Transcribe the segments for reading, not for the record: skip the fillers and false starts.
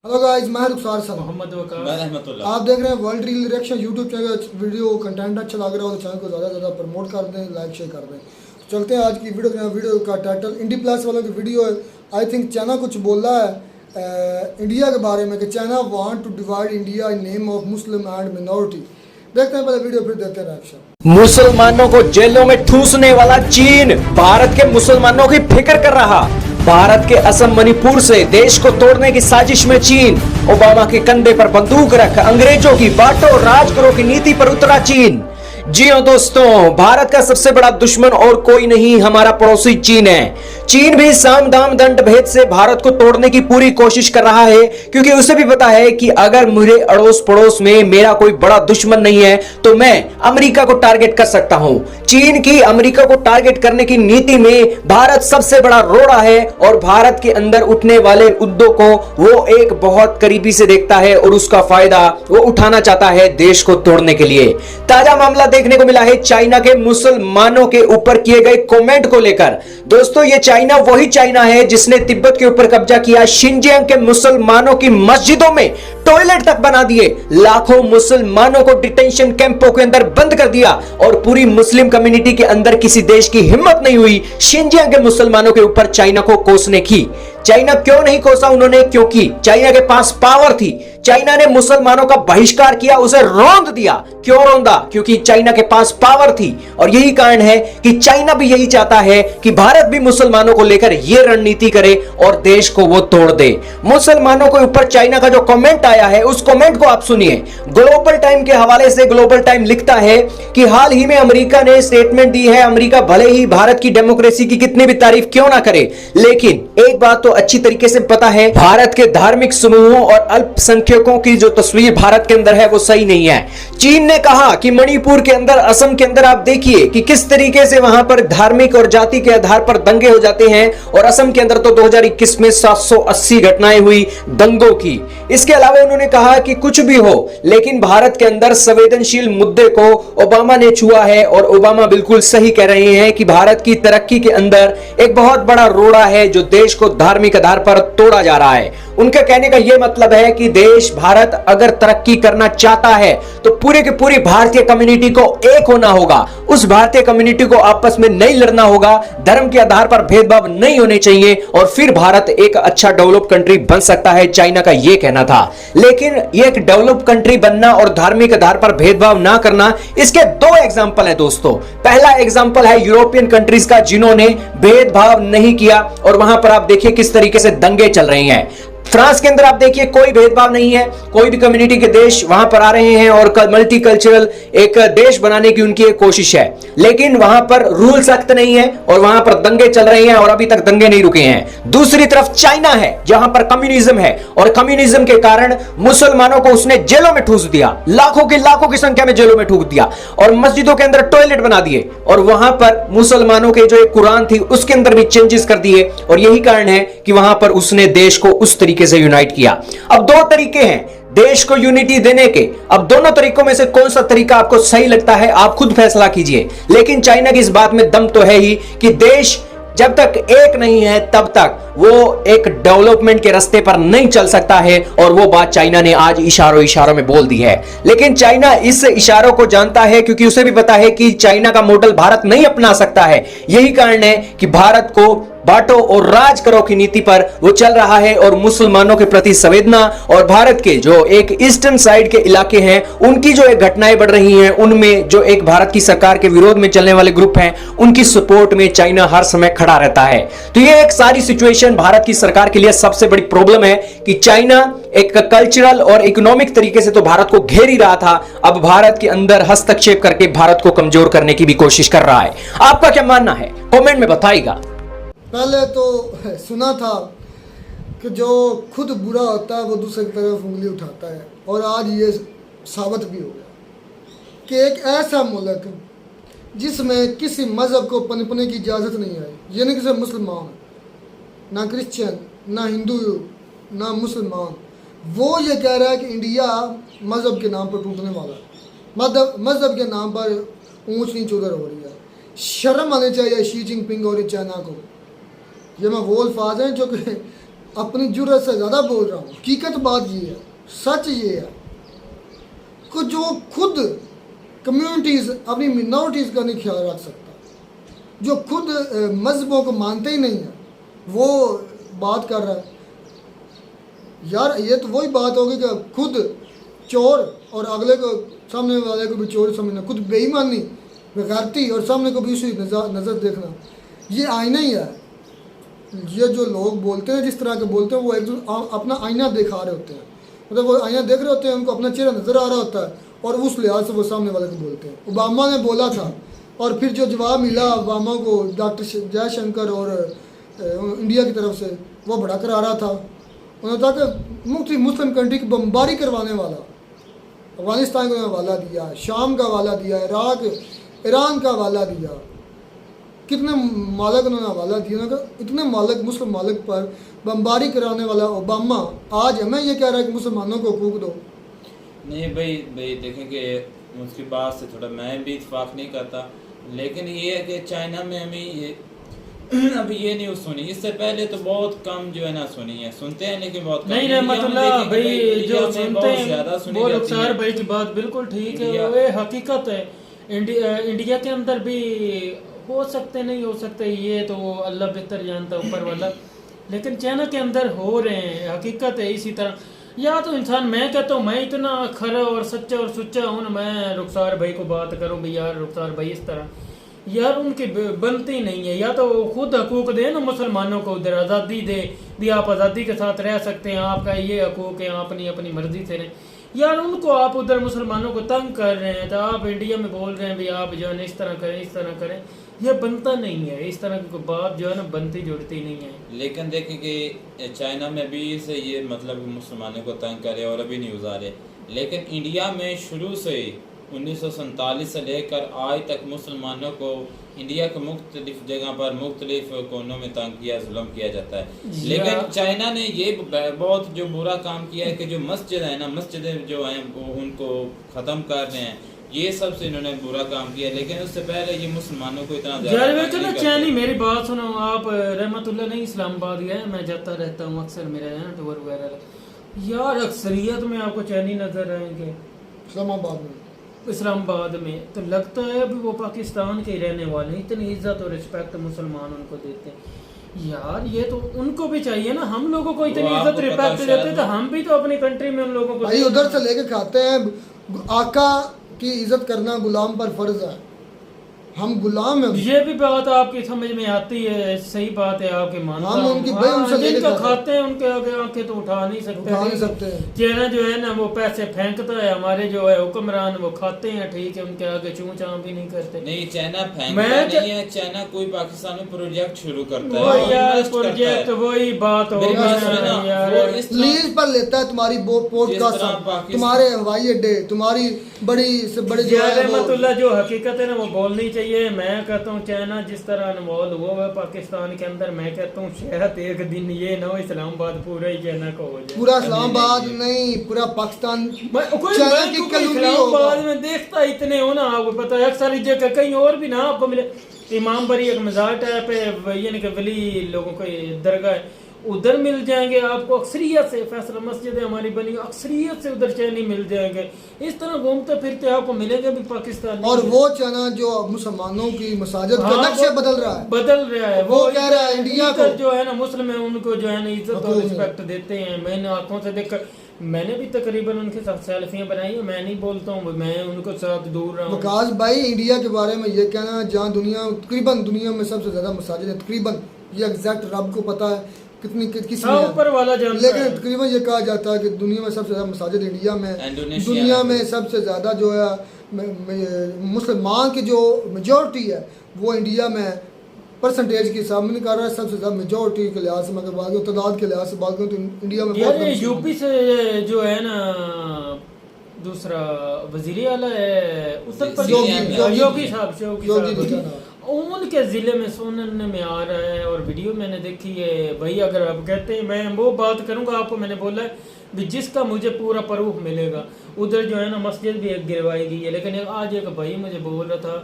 Hello guys, मैं रुखसार साहब मोहम्मद आप देख रहे हैं world reel reaction YouTube channel. Video content अच्छा लग रहा हो तो चैनल को ज़्यादा से ज़्यादा प्रमोट कर दें, लाइक शेयर कर दें। तो चलते हैं आज की वीडियो। वीडियो का टाइटल इंडी प्लस वालों की वीडियो है। आई थिंक चाइना कुछ बोला है इंडिया के बारे में कि China want to divide India in name of Muslim and minority. देखते हैं पहले वीडियो, फिर देखते हैं रिएक्शन। मुसलमानों को जेलों में ठूसने वाला चीन भारत के मुसलमानों की फिक्र कर रहा। भारत के असम मणिपुर से देश को तोड़ने की साजिश में चीन। ओबामा के कंधे पर बंदूक रख अंग्रेजों की बांटो राज करो की नीति पर उतरा चीन। जी हाँ दोस्तों, भारत का सबसे बड़ा दुश्मन और कोई नहीं, हमारा पड़ोसी चीन है। चीन भी साम दाम दंड भेद से भारत को तोड़ने की पूरी कोशिश कर रहा है, क्योंकि उसे भी पता है कि अगर मेरे अड़ोस पड़ोस में मेरा कोई बड़ा दुश्मन नहीं है तो मैं अमेरिका को टारगेट कर सकता हूं। चीन की अमेरिका को टारगेट करने की नीति में भारत सबसे बड़ा रोड़ा है और भारत के अंदर उठने वाले मुद्दों को वो एक बहुत करीबी से देखता है और उसका फायदा वो उठाना चाहता है देश को तोड़ने के लिए। ताजा मामला देखने को मिला है चाइना के मुसलमानों के ऊपर किए गए कमेंट को लेकर। दोस्तों, ये चाइना वही चाइना है जिसने तिब्बत के ऊपर कब्जा किया, शिनजियांग के मुसलमानों की मस्जिदों में टॉयलेट तक बना दिए, लाखों मुसलमानों को डिटेंशन कैंपों के अंदर बंद कर दिया और पूरी मुस्लिम कम्युनिटी के अंदर किसी देश की हिम्मत नहीं हुई शिनजियांग के मुसलमानों के ऊपर चाइना को कोसने की। चाइना क्यों नहीं कोसा उन्होंने? क्योंकि चाइना के पास पावर थी। चाइना ने मुसलमानों का बहिष्कार किया, उसे रौंद दिया। क्यों रौंदा? क्योंकि चाइना के पास पावर थी। और यही कारण है कि चाइना भी यही चाहता है कि भारत भी मुसलमानों को लेकर यह रणनीति करे और देश को वो तोड़ दे। मुसलमानों के ऊपर चाइना का जो कमेंट आया है उस कमेंट को आप सुनिए। ग्लोबल टाइम के हवाले से ग्लोबल टाइम लिखता है कि हाल ही में अमेरिका ने स्टेटमेंट दी है, अमेरिका भले ही भारत की डेमोक्रेसी की कितनी भी तारीफ क्यों ना करे, लेकिन एक बात तो अच्छी तरीके से पता है, भारत के धार्मिक समूहों और अल्पसंख्यकों की जो तस्वीर भारत के अंदर है वो सही नहीं है। चीन ने कहा कि मणिपुर के अंदर, असम के अंदर आप देखिए कि किस तरीके से वहां पर धार्मिक और जाति के आधार पर दंगे हो जाते हैं, और असम के अंदर तो 2021 में 780 घटनाएं हुई दंगों की। इसके अलावा उन्होंने कहा कि कुछ भी हो लेकिन भारत के अंदर संवेदनशील मुद्दे को ओबामा ने छुआ है, और ओबामा बिल्कुल सही कह रहे हैं कि भारत की तरक्की के अंदर एक बहुत बड़ा रोड़ा है जो देश को धार्मिक आधार पर तोड़ा जा रहा है। उनके कहने का यह मतलब है कि देश भारत अगर तरक्की करना चाहता है तो पूरे के पूरी भारतीय कम्युनिटी को एक होना होगा, उस भारतीय कम्युनिटी को आपस में नहीं लड़ना होगा, धर्म के आधार पर भेदभाव नहीं होने चाहिए, और फिर भारत एक अच्छा डेवलप कंट्री बन सकता है। चाइना का यह कहना था। लेकिन एक डेवलप कंट्री बनना और धार्मिक आधार पर भेदभाव ना करना, इसके दो एग्जांपल है दोस्तों। पहला एग्जांपल है यूरोपियन कंट्रीज का जिन्होंने भेदभाव नहीं किया, और वहां पर आप देखिए किस तरीके से दंगे चल रहे हैं। फ्रांस के अंदर आप देखिए कोई भेदभाव नहीं है, कोई भी कम्युनिटी के देश वहां पर आ रहे हैं और मल्टीकल्चरल एक देश बनाने की उनकी एक कोशिश है, लेकिन वहां पर रूल सख्त नहीं है और वहां पर दंगे चल रहे हैं और अभी तक दंगे नहीं रुके हैं। दूसरी तरफ चाइना है जहां पर कम्युनिज्म है, और कम्युनिज्म के कारण मुसलमानों को उसने जेलों में ठूस दिया, लाखों की संख्या में जेलों में ठूस दिया, और मस्जिदों के अंदर टॉयलेट बना दिए, और वहां पर मुसलमानों के जो एक कुरान थी उसके अंदर भी चेंजेस कर दिए, और यही कारण है कि वहां पर उसने देश को उस तरीके से यूनाइट किया। अब दो तरीके हैं देश को यूनिटी देने के, अब दोनों तरीकों में से कौन सा तरीका आपको सही लगता है आप खुद फैसला कीजिए। लेकिन चाइना की इस बात में दम तो है ही कि देश जब तक एक नहीं है तब तक वो एक डेवलपमेंट के रास्ते पर नहीं चल सकता है, और वो बात चाइना ने आज इशारों में बोल दी है। लेकिन चाइना इस इशारों को जानता है, क्योंकि उसे भी पता है कि चाइना का मॉडल भारत नहीं अपना सकता है। यही कारण है कि भारत को बांटो और राज करो की नीति पर वो चल रहा है, और मुसलमानों के प्रति संवेदना और भारत के जो एक ईस्टर्न साइड के इलाके हैं उनकी जो एक घटनाएं बढ़ रही हैं, उनमें जो एक भारत की सरकार के विरोध में चलने वाले ग्रुप हैं उनकी सपोर्ट में चाइना हर समय खड़ा रहता है। तो ये एक सारी सिचुएशन भारत की सरकार के लिए सबसे बड़ी प्रॉब्लम है कि चाइना एक कल्चरल और इकोनॉमिक तरीके से तो भारत को घेर ही रहा था, अब भारत के अंदर हस्तक्षेप करके भारत को कमजोर करने की भी कोशिश कर रहा है। आपका क्या मानना है कमेंट में बताइएगा। पहले तो सुना था कि जो खुद बुरा होता है वो दूसरे की तरफ उंगली उठाता है, और आज ये साबित भी हो गया कि एक ऐसा मुल्क जिसमें किसी मज़हब को पनपने की इजाज़त नहीं है, यानी कि सिर्फ मुसलमान, ना क्रिश्चियन, ना हिंदू, ना मुसलमान, वो ये कह रहा है कि इंडिया मज़हब के नाम पर टूटने वाला है, मज़हब के नाम पर ऊंच नीच उधर हो रही है। शर्म आनी चाहिए शी जिनपिंग और चाइना को। ये मैं वो अल्फाज हैं जो कि अपनी जुर्रत से ज़्यादा बोल रहा हूँ, हकीकत बात ये है, सच ये है कि जो खुद कम्युनिटीज़ अपनी मिनॉरिटीज़ का नहीं ख्याल रख सकता, जो खुद मज़हबों को मानते ही नहीं है, वो बात कर रहा है। यार ये तो वही बात होगी कि खुद चोर और अगले को, सामने वाले को भी चोर समझना, खुद बेईमानी बेगैरती और सामने को भी उसी नज़र देखना, ये आईना ही है। ये जो लोग बोलते हैं, जिस तरह के बोलते हैं, वो एक अपना आईना दिखा रहे होते हैं, मतलब वो आईना देख रहे होते हैं, उनको अपना चेहरा नज़र आ रहा होता है और उस लिहाज से वो सामने वाले को बोलते हैं। ओबामा ने बोला था और फिर जो जवाब मिला ओबामा को डॉक्टर जयशंकर और इंडिया की तरफ से, वो बड़ा करारा था। उन्होंने कहा कि मुस्लिम कंट्री की बमबारी करवाने वाला, अफगानिस्तान को हवाला दिया, शाम का हवाला दिया, इराक ईरान का हवाला दिया, कितने मालक उन्होंने हवाला दिया। उन्होंने कहा इतने मालक, मुस्लिम मालक पर बमबारी कराने वाला ओबामा आज हमें ये कह रहा है कि मुसलमानों को हकूक दो। नहीं भाई देखेंगे, उसकी बात से थोड़ा मैं भी इत्फाक नहीं करता, लेकिन ये है कि चाइना में हमें ये अभी ये न्यूज़ सुनी, इससे पहले तो बहुत कम जो है ना सुनी है, सुनते हैं लेकिन बहुत कम। नहीं रहमतुल्लाह भाई जो सुनते हैं वो रुखसार भाई की बात बिल्कुल ठीक है, वो हकीकत है। इंडिया के अंदर भी हो सकते, नहीं हो सकते, ये तो अल्लाह बेहतर जानता है, ऊपर वाला, लेकिन चाइना के अंदर हो रहे हैं, हकीकत है। इसी तरह या तो इंसान, मैं कहता हूँ मैं इतना खरा और सच्चा और सुच्चा हूँ ना, मैं रुखसार भाई को बात करूँ भी यार रुखसार भाई इस तरह, यार उनकी बनती नहीं है। या तो खुद हकूक दे ना मुसलमानों को, उधर आज़ादी दे भी, आप आज़ादी के साथ रह सकते हैं, आपका ये हकूक है, आप अपनी मर्जी से रहें। यार उनको आप उधर मुसलमानों को तंग कर रहे हैं, तो आप इंडिया में बोल रहे हैं भी आप जो है ना इस तरह करें, इस तरह करें, ये बनता नहीं है। इस तरह की बात जो है ना बनती जुड़ती नहीं है। लेकिन देखें कि चाइना में भी से ये मतलब मुसलमानों को तंग करे और अभी न्यूज़ आ रहे, लेकिन इंडिया में शुरू से ही 1947 से लेकर आज तक मुसलमानों को इंडिया के मुख्तलिफ जगह पर मुख्तलिफ कोनों में तंग किया, जुल्म किया जाता है। लेकिन चाइना ने ये बहुत जो बुरा काम किया है कि जो मस्जिद है ना, मस्जिदें जो हैं वो उनको ख़त्म कर रहे हैं, ये सबसे इन्होंने बुरा काम किया। लेकिन उससे पहले ये मुसलमानों को इतना ज्यादा चैनी, मेरी बात सुनो आप, रहमतुल्लाह नहीं इस्लामाबाद गए, मैं जाता रहता हूँ अक्सर, मेरा है ना टूर वगैरह, यार अक्सरियत में आपको चैनी नजर आएंगे इस्लामाबाद में, तो लगता है अभी वो पाकिस्तान के रहने वाले, इतनी इज्जत और रिस्पेक्ट मुसलमान उनको देते हैं। यार ये तो उनको भी चाहिए ना, हम लोगों को इतनी इज्जत रिस्पेक्ट देते तो हम भी तो अपनी कंट्री में उन लोगों को भाई उधर से लेके खाते हैं। आका की इज्जत करना गुलाम पर फर्ज है, हम गुलाम हैं। ये भी बात आपकी समझ में आती है, सही बात है आपके मानता हम उनकी भाई उनसे जिनका खाते हैं उनके आगे आंखें तो उठा नहीं सकते। चाइना जो है ना वो पैसे फेंकता है, हमारे जो है हुक्मरान वो खाते हैं, ठीक है, उनके आगे चूं चां भी नहीं करते। नहीं चाइना फेंकता नहीं है, चाइना कोई पाकिस्तान में प्रोजेक्ट शुरू करता है, यार प्रोजेक्ट वही बात हो लीज पर लेता है तुम्हारी पोर्ट का, तुम्हारे हवाई अड्डे, तुम्हारी बड़ी से बड़ी जो हकीकत है ना वो बोलनी चाहिए। मैं कहता हूँ चाइना जिस तरह अनमोल हुआ है पाकिस्तान के अंदर, मैं कहता हूँ शायद एक दिन ये ना हो इस्लामाबाद पूरा ही चाइना का हो जाए। पूरा इस्लामाबाद नहीं, पूरा पाकिस्तान चाइना की इस्लामाबाद में देखता इतने हो ना, आपको पता है अक्सर जगह कहीं और भी ना आपको मिले। इमाम बरी एक मज़ार टाइप है, यानी कि वली लोगों को दरगाह है, उधर मिल जाएंगे आपको अक्सरियत से। फैसला मस्जिद हमारी बनी, अक्सरियत से उधर चैनी मिल जाएंगे। इस तरह घूमते फिरते आपको मिलेंगे भी पाकिस्तान। और वो चाइना जो मुसलमानों की मसाजिद का नक्शा बदल रहा है, वो कह रहा है इंडिया को जो है ना मुस्लिम है उनको जो है ना इज्जत और रिस्पेक्ट देते हैं। मैंने आंखों से देखकर, मैंने भी तकरीबन उनके साथ सेल्फियां बनाई है, मैं नहीं बोलता हूँ, मैं उनको साथ दूर रहा हूँ। वकास भाई इंडिया के बारे में ये कहना, जहाँ तकरीबन दुनिया में सबसे ज्यादा मसाजिद है, तकरीबन ये एग्जैक्ट रब को पता है कितनी किसमें ऊपर वाला जानता लेकिन है। तकरीबन ये कहा जाता है कि दुनिया में सबसे ज्यादा मसाजिद इंडिया में, दुनिया में सबसे ज्यादा जो है मुसलमान की जो मेजॉरिटी है वो इंडिया में परसेंटेज के हिसाब में नहीं कर रहा है, सबसे ज्यादा मेजॉरिटी के लिहाज से, मगर बात करूँ तादाद के लिहाज से बात करूँ तो इंडिया में यार यूपी से जो है ना दूसरा वजीर आला है उत्तर प्रदेश योगी साहब, उनके ज़िले में सुनने में आ रहा है और वीडियो मैंने देखी है। भाई अगर आप कहते हैं, मैं वो बात करूंगा आपको, मैंने बोला है भी जिसका मुझे पूरा प्रूफ मिलेगा, उधर जो है ना मस्जिद भी एक गिरवाई गई है। लेकिन आज एक भाई मुझे बोल रहा था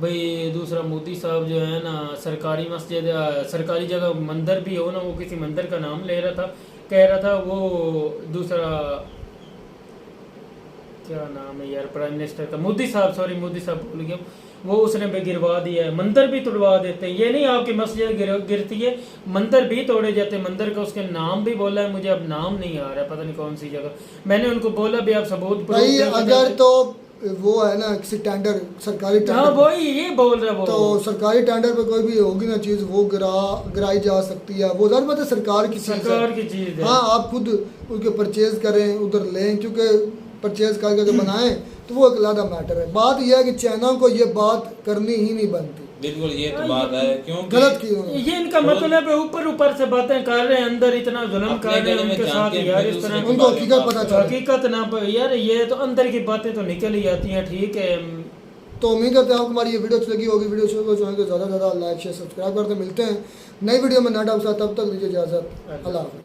भाई दूसरा मोदी साहब जो है ना सरकारी मस्जिद सरकारी जगह मंदिर भी हो ना, वो किसी मंदिर का नाम ले रहा था, कह रहा था वो दूसरा क्या नाम है यार प्राइम मिनिस्टर का, मोदी साहब, सॉरी मोदी साहब भूल गया, वो उसने भी गिरवा दिया है। मंदिर भी तोड़वा देते हैं, ये नहीं आपकी मस्जिद गिरती है, मंदिर भी तोड़े जाते हैं। मंदिर का उसके नाम भी बोला है, मुझे अब नाम नहीं आ रहा है, पता नहीं कौन सी जगह। मैंने उनको बोला भी आप सबूत भाई अगर तो वो है ना किसी टेंडर सरकारी टेंडर, हाँ वही ये बोल रहा वो, तो सरकारी टेंडर पे कोई भी होगी ना चीज वो गिराई जा सकती है, वो ज़ाहिर बात है सरकार की चीज है, सरकार की चीज है। हाँ आप खुद उनके परचेज करें उधर लें, क्योंकि परचेज करके जो बनाएं तो वो एक अलग मैटर है। बात यह है कि चाइना को ये बात करनी ही नहीं बनती, बिल्कुल ये तो बात है, क्योंकि गलत की उन्होंने। ये इनका मतलब है ऊपर ऊपर से बातें कर रहे हैं, अंदर इतना जुल्म कर रहे हैं उनके साथ यार, इस तरह उनको हकीकत पता चला, हकीकत ना यार, ये तो अंदर की बातें तो निकल ही जाती हैं। ठीक है, तो उम्मीद करते हैं आपको हमारी ये वीडियो अच्छी लगी होगी। वीडियो अच्छी लगी तो ज़्यादा से ज़्यादा लाइक शेयर सब्सक्राइब करते, मिलते हैं नई वीडियो में नए डाउट साथ, तब तक दीजिए इजाज़त, अल्लाह हाफ़िज़।